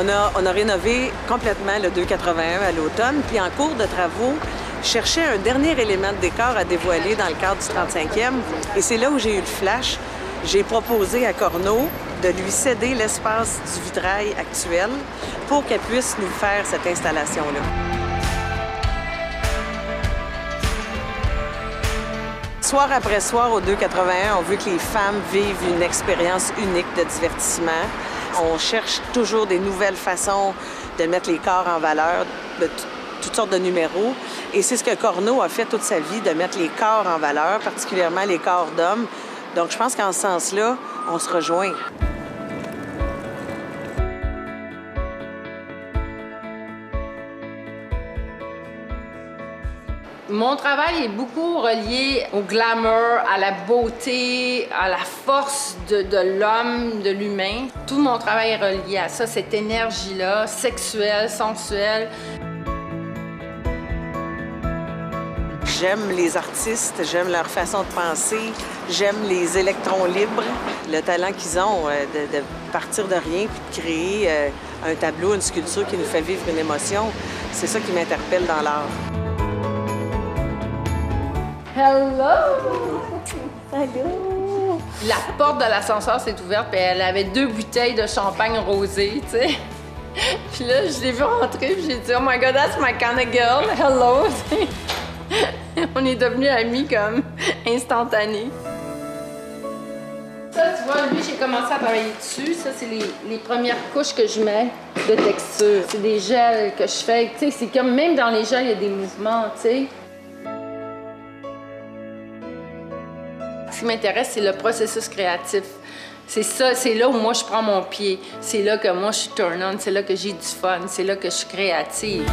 On a rénové complètement le 281 à l'automne, puis en cours de travaux, je cherchais un dernier élément de décor à dévoiler dans le cadre du 35e, et c'est là où j'ai eu le flash. J'ai proposé à Corneau de lui céder l'espace du vitrail actuel pour qu'elle puisse nous faire cette installation-là. Soir après soir, au 281, on veut que les femmes vivent une expérience unique de divertissement. On cherche toujours des nouvelles façons de mettre les corps en valeur, de toutes sortes de numéros. Et c'est ce que Corneau a fait toute sa vie, de mettre les corps en valeur, particulièrement les corps d'hommes. Donc, je pense qu'en ce sens-là, on se rejoint. Mon travail est beaucoup relié au glamour, à la beauté, à la force de l'homme, de l'humain. Tout mon travail est relié à ça, cette énergie-là, sexuelle, sensuelle. J'aime les artistes, j'aime leur façon de penser, j'aime les électrons libres, le talent qu'ils ont de partir de rien puis de créer un tableau, une sculpture qui nous fait vivre une émotion. C'est ça qui m'interpelle dans l'art. Hello! Allô! La porte de l'ascenseur s'est ouverte et elle avait 2 bouteilles de champagne rosé, tu sais. Puis là, je l'ai vu rentrer puis j'ai dit « Oh my God, that's my kind of girl! Hello! » On est devenus amis comme instantanés. Ça, tu vois, lui, j'ai commencé à travailler dessus. Ça, c'est les premières couches que je mets de texture. C'est des gels que je fais. Tu sais, c'est comme même dans les gels, il y a des mouvements, tu sais. Ce qui m'intéresse, c'est le processus créatif. C'est ça, c'est là où moi je prends mon pied. C'est là que moi je suis turn-on, c'est là que j'ai du fun, c'est là que je suis créative.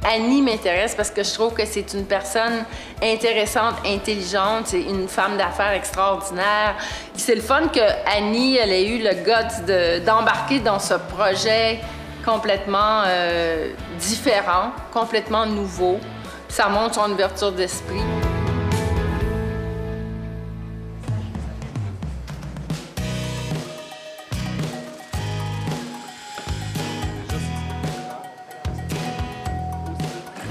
Annie m'intéresse parce que je trouve que c'est une personne intéressante, intelligente, c'est une femme d'affaires extraordinaire. C'est le fun que Annie, elle ait eu le guts d'embarquer dans ce projet complètement différent, complètement nouveau. Ça montre son ouverture d'esprit.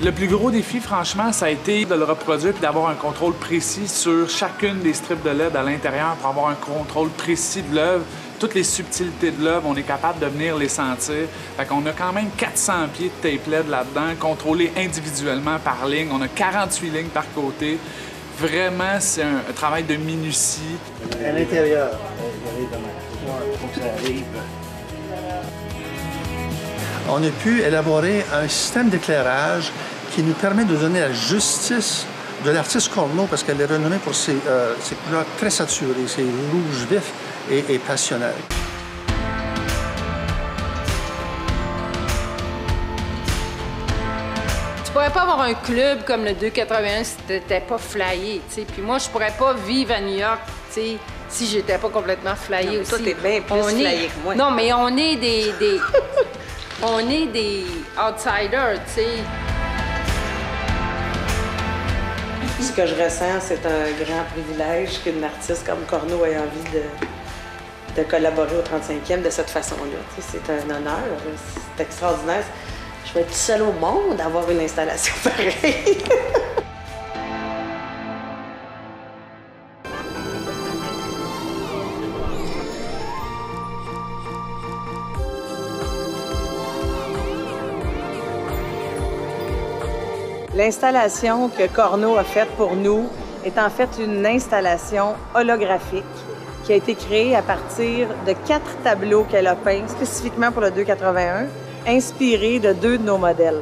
Le plus gros défi, franchement, ça a été de le reproduire et d'avoir un contrôle précis sur chacune des strips de LED à l'intérieur pour avoir un contrôle précis de l'œuvre. Toutes les subtilités de l'œuvre, on est capable de venir les sentir. Fait qu'on a quand même 400 pieds de tape LED là-dedans, contrôlés individuellement par ligne. On a 48 lignes par côté. Vraiment, c'est un travail de minutie. À l'intérieur, il faut que ça arrive. On a pu élaborer un système d'éclairage qui nous permet de donner la justice de l'artiste Corneau, parce qu'elle est renommée pour ses couleurs très saturées, ses rouges vifs et passionnels. Tu pourrais pas avoir un club comme le 281 si t'étais pas flyé, tu sais. Puis moi, je pourrais pas vivre à New York, tu sais, si j'étais pas complètement flyé aussi. Toi, t'es bien plus flyé que moi. Non, mais on est des on est des outsiders, tu sais. Ce que je ressens, c'est un grand privilège qu'une artiste comme Corneau ait envie de collaborer au 35e de cette façon-là. C'est un honneur, c'est extraordinaire. Je vais être seule au monde à avoir une installation pareille. L'installation que Corneau a faite pour nous est en fait une installation holographique qui a été créée à partir de 4 tableaux qu'elle a peints spécifiquement pour le 281, inspirés de 2 de nos modèles.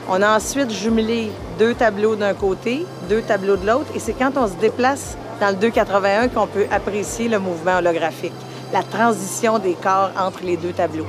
On a ensuite jumelé 2 tableaux d'un côté, 2 tableaux de l'autre, et c'est quand on se déplace dans le 281 qu'on peut apprécier le mouvement holographique, la transition des corps entre les 2 tableaux.